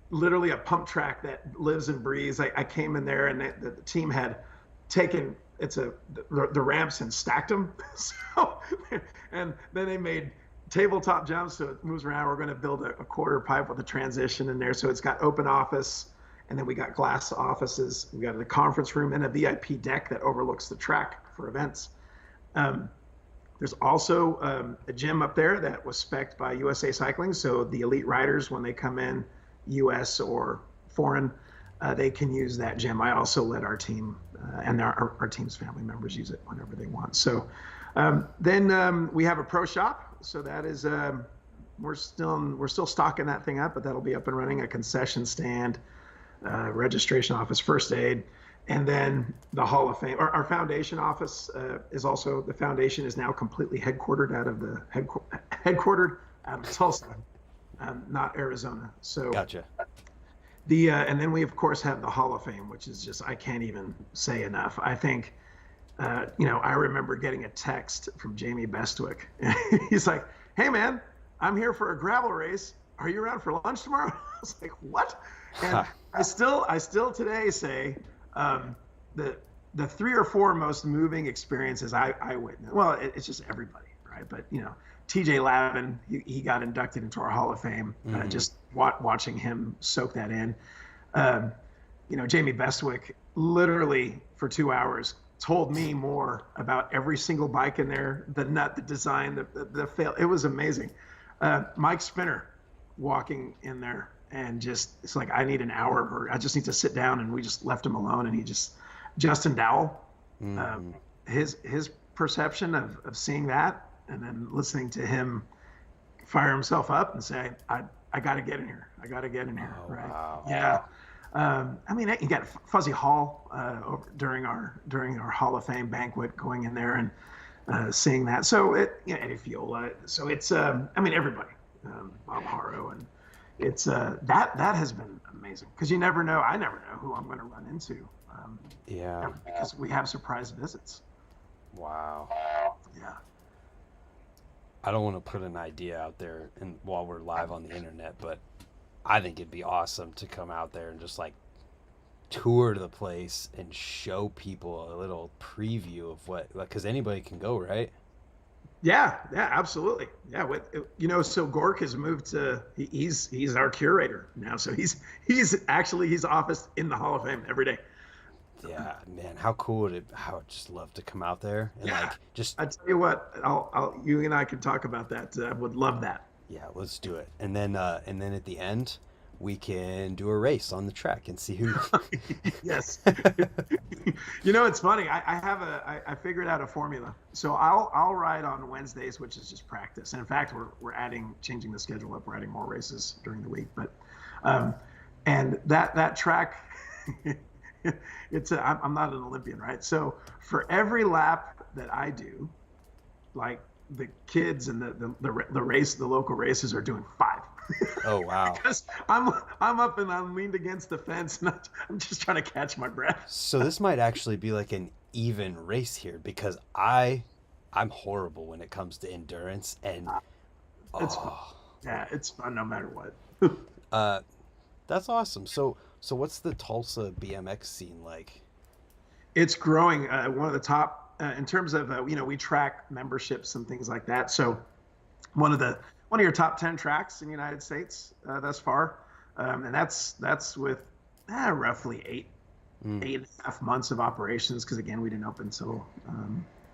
literally a pump track that lives and breathes. I came in there, and the team had taken the ramps and stacked them. So, and then they made tabletop jumps, so it moves around. We're going to build a quarter pipe with a transition in there. So it's got open office, and then we got glass offices. We got the conference room and a VIP deck that overlooks the track for events. There's also a gym up there that was spec'd by USA Cycling. So the elite riders, when they come in, US or foreign, they can use that gym. I also let our team and our team's family members use it whenever they want. So then we have a pro shop. So that is, we're still stocking that thing up, but that'll be up and running. A concession stand, registration office, first aid. And then the Hall of Fame, our foundation office is also, the foundation is now completely headquartered out of Tulsa, not Arizona. So Gotcha. And then we of course have the Hall of Fame, which is just, I can't even say enough. I think, I remember getting a text from Jamie Bestwick. He's like, "Hey man, I'm here for a gravel race. Are you around for lunch tomorrow?" I was like, "What?" And I still today say, the 3 or 4 most moving experiences I witnessed. Well, it's just everybody, right? But TJ Lavin, he got inducted into our Hall of Fame. Just watching him soak that in. Jamie Bestwick literally for 2 hours told me more about every single bike in there, the nut, the design, the fail. It was amazing. Mike Spinner walking in there, and it's like, I need an hour, or I just need to sit down, and we just left him alone. And Justin Dowell, his perception of seeing that, and then listening to him fire himself up and say, I got to get in here. I got to get in here. Oh, right. Wow. Yeah. You got Fuzzy Hall during our Hall of Fame banquet, going in there and seeing that. So Eddie Fiola. So it's, everybody, Bob Haro, and it's that has been amazing, because I never know who I'm going to run into. Yeah. Because we have surprise visits. Wow. Yeah. I don't want to put an idea out there while we're live on the internet, but I think it'd be awesome to come out there and just tour the place and show people a little preview of what, because anybody can go, right? Yeah, absolutely. Yeah, so Gork has moved to he's our curator now. So he's officed in the Hall of Fame every day. Yeah, man, how cool would it? I would just love to come out there and Yeah, like just I tell you what, you and I can talk about that. I would love that. yeah, let's do it. And then at the end, we can do a race on the track and see who. Yes. It's funny. I figured out a formula. So I'll ride on Wednesdays, which is just practice. And in fact, we're changing the schedule up. We're adding more races during the week. But and that track, I'm not an Olympian, right? So for every lap that I do, like the kids and the local races are doing 5. Oh wow! Because I'm up and I'm leaned against the fence and I'm just trying to catch my breath. So this might actually be like an even race here because I'm horrible when it comes to endurance and It's fun. Yeah, it's fun no matter what. uh that's awesome. So what's the Tulsa BMX scene like? It's growing. One of the top in terms of we track memberships and things like that. So one of your top 10 tracks in the United States thus far, and that's with roughly 8.5 months of operations. Because again, we didn't open until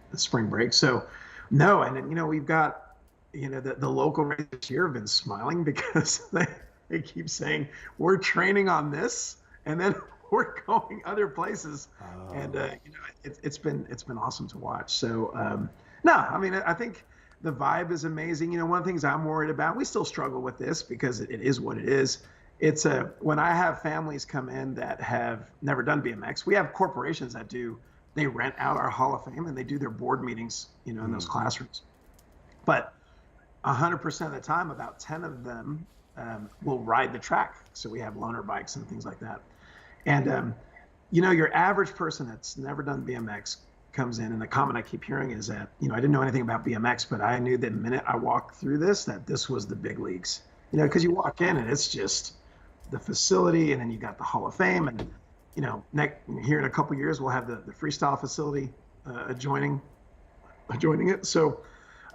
the spring break. So no, and then, we've got the local race this year have been smiling because they keep saying we're training on this, and then we're going other places, and it's been awesome to watch. So no, I mean I think the vibe is amazing. One of the things I'm worried about, we still struggle with this because it is what it is. It's when I have families come in that have never done BMX, we have corporations that they rent out our Hall of Fame and they do their board meetings, in those classrooms. But 100% of the time, about 10 of them will ride the track. So we have loaner bikes and things like that. And, your average person that's never done BMX comes in, and the comment I keep hearing is that, I didn't know anything about BMX, but I knew the minute I walked through that this was the big leagues, because you walk in and it's just the facility, and then you got the Hall of Fame, and, here in a couple of years, we'll have the freestyle facility adjoining it. So,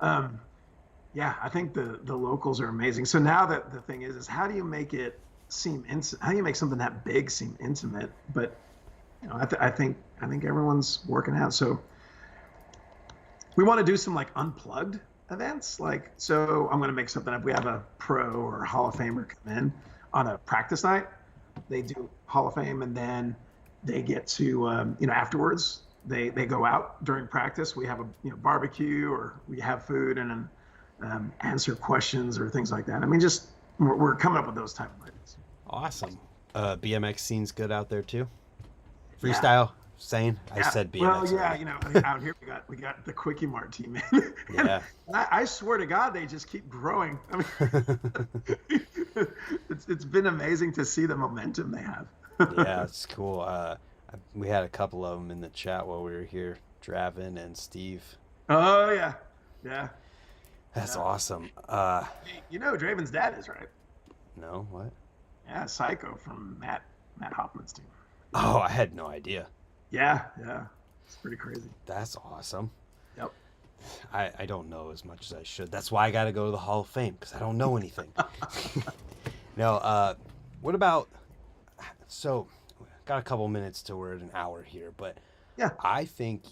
yeah, I think the locals are amazing. So now that the thing is how do you make it how do you make something that big seem intimate? But I think everyone's working out. So we want to do some like unplugged events. So I'm going to make something up. We have a pro or Hall of Famer come in on a practice night. They do Hall of Fame, and then they get to afterwards they go out during practice. We have a barbecue, or we have food, and then answer questions or things like that. I mean, just we're coming up with those type of ideas. Awesome. BMX scene's good out there too. Freestyle, sane. I said BMX. Well, yeah, out here we got the Quickie Mart team. Yeah. I swear to God, they just keep growing. I mean, it's been amazing to see the momentum they have. Yeah, it's cool. We had a couple of them in the chat while we were here, Dravin and Steve. Oh yeah, yeah. That's awesome. Draven's dad is, right? No, what? Yeah, Psycho from Matt Hoffman's team. Oh, I had no idea. Yeah. It's pretty crazy. That's awesome. Yep. I don't know as much as I should. That's why I got to go to the Hall of Fame, because I don't know anything. No, what about, so got a couple minutes till we're at an hour here, but yeah, I think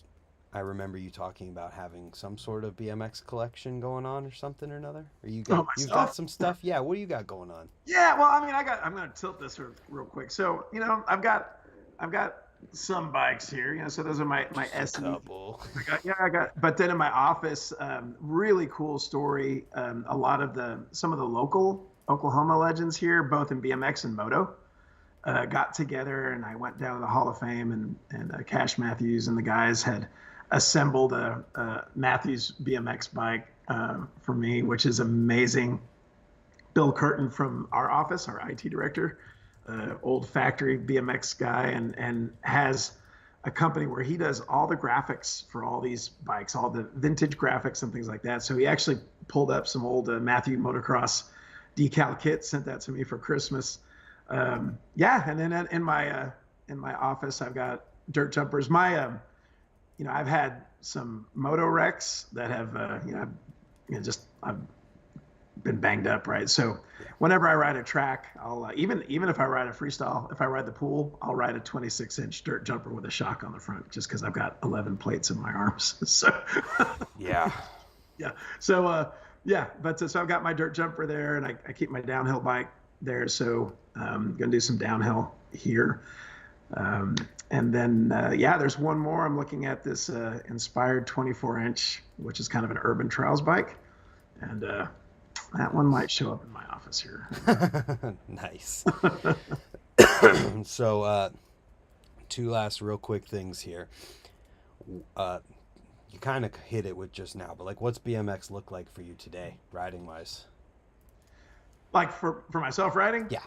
I remember you talking about having some sort of BMX collection going on or something or another. Or you've got some stuff. Yeah, what do you got going on? Yeah, well, I mean, I'm going to tilt this real quick. So, I've got some bikes here. So those are my SE. But then in my office, really cool story. A lot of some of the local Oklahoma legends here, both in BMX and moto, got together, and I went down to the Hall of Fame, and Cash Matthews and the guys had assembled a Matthews BMX bike for me, which is amazing. Bill Curtin from our office, our IT director, old factory BMX guy, and has a company where he does all the graphics for all these bikes, all the vintage graphics and things like that. So he actually pulled up some old Matthew motocross decal kits, sent that to me for Christmas. And then in my office, I've got dirt jumpers. I've had some moto wrecks that have, I've been banged up, right? So whenever I ride a track, I'll even if I ride a freestyle, if I ride the pool, I'll ride a 26-inch dirt jumper with a shock on the front, just because I've got 11 plates in my arms. So Yeah. yeah. So so I've got my dirt jumper there, and I keep my downhill bike there. So I'm gonna do some downhill here. And then, there's one more. I'm looking at this Inspired 24-inch, which is kind of an urban trials bike. And that one might show up in my office here. Nice. So, two last real quick things here. You kind of hit it with just now, but like, what's BMX look like for you today, riding wise? Like for myself riding? Yeah.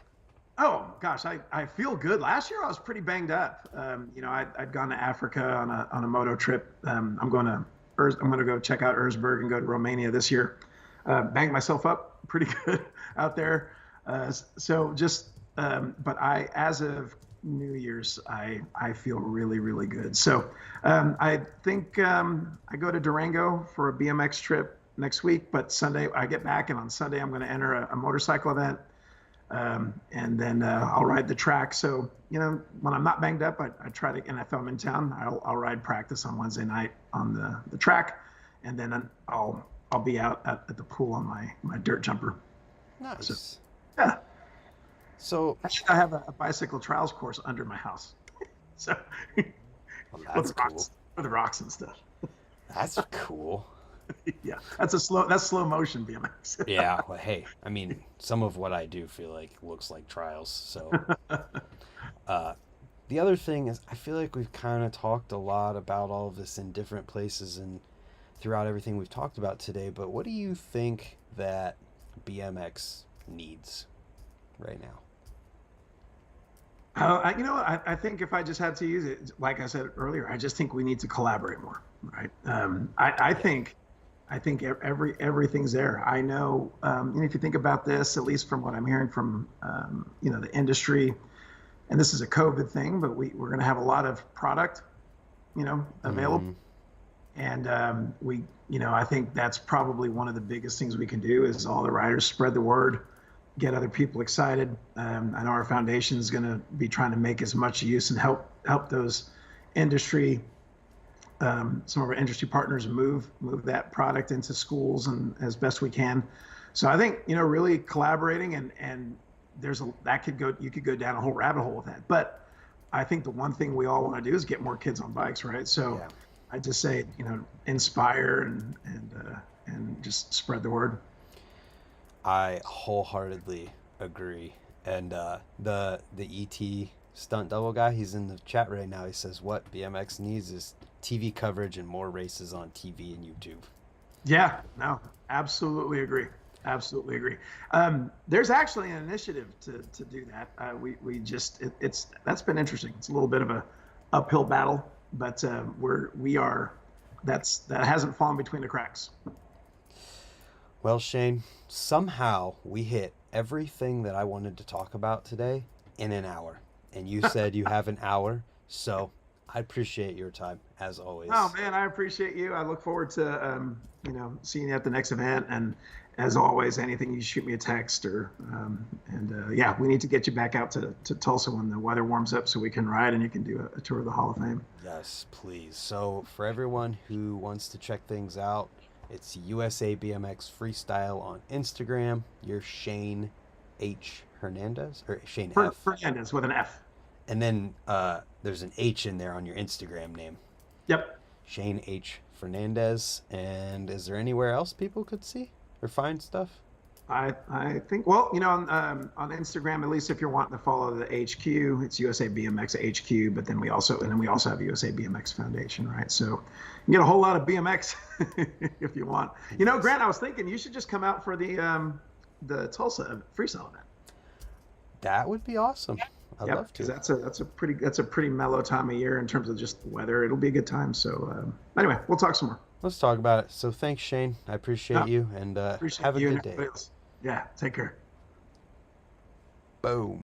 Oh gosh, I feel good. Last year I was pretty banged up. I'd gone to Africa on a moto trip. I'm going to go check out Erzberg and go to Romania this year. Banged myself up pretty good out there. But as of New Year's, I feel really, really good. So I think I go to Durango for a BMX trip next week, but Sunday I get back, and on Sunday I'm going to enter a motorcycle event. And then I'll ride the track. So, when I'm not banged up, I try to, and if I'm in town, I'll ride practice on Wednesday night on the track. And then I'll be out at the pool on my dirt jumper. Nice. So, yeah. So Actually, I have a bicycle trials course under my house. So that's cool. For the rocks and stuff. That's cool. Yeah, that's slow motion BMX. Yeah, well, hey, I mean, some of what I do feel like looks like trials. So, the other thing is, I feel like we've kind of talked a lot about all of this in different places and throughout everything we've talked about today. But what do you think that BMX needs right now? I think if I just had to use it, like I said earlier, I just think we need to collaborate more, right? I think everything's there. I know, if you think about this, at least from what I'm hearing from, the industry, and this is a COVID thing, but we're going to have a lot of product, available. And I think that's probably one of the biggest things we can do is all the riders spread the word, get other people excited. I know our foundation is going to be trying to make as much use and help those industry, some of our industry partners move that product into schools and as best we can. So I think, really collaborating and you could go down a whole rabbit hole with that. But I think the one thing we all want to do is get more kids on bikes, right? So yeah. I just say, inspire and just spread the word. I wholeheartedly agree. And the ET stunt double guy, he's in the chat right now. He says what BMX needs is TV coverage and more races on TV and YouTube. Yeah, no, absolutely agree. Absolutely agree. There's actually an initiative to do that. That's been interesting. It's a little bit of a uphill battle, but that hasn't fallen between the cracks. Well, Shane, somehow we hit everything that I wanted to talk about today in an hour. And you said you have an hour, so I appreciate your time, as always. Oh, man, I appreciate you. I look forward to, seeing you at the next event. And as always, anything, you shoot me a text or, we need to get you back out to Tulsa when the weather warms up so we can ride and you can do a tour of the Hall of Fame. Yes, please. So for everyone who wants to check things out, it's USABMX Freestyle on Instagram. You're Shane H. Hernandez or Shane F. Fernandez with an F. And then there's an H in there on your Instagram name. Yep. Shane H. Fernandez. And is there anywhere else people could see or find stuff? I think, on Instagram, at least if you're wanting to follow the HQ, it's USABMX HQ, but then we also have USABMX Foundation, right? So you can get a whole lot of BMX if you want. Grant, I was thinking you should just come out for the Tulsa freestyle event. That would be awesome. I'd love to. That's a pretty mellow time of year in terms of just weather. It'll be a good time. So anyway, we'll talk some more. Let's talk about it. So thanks, Shane. I appreciate you, and have a good day. Yeah, take care. Boom.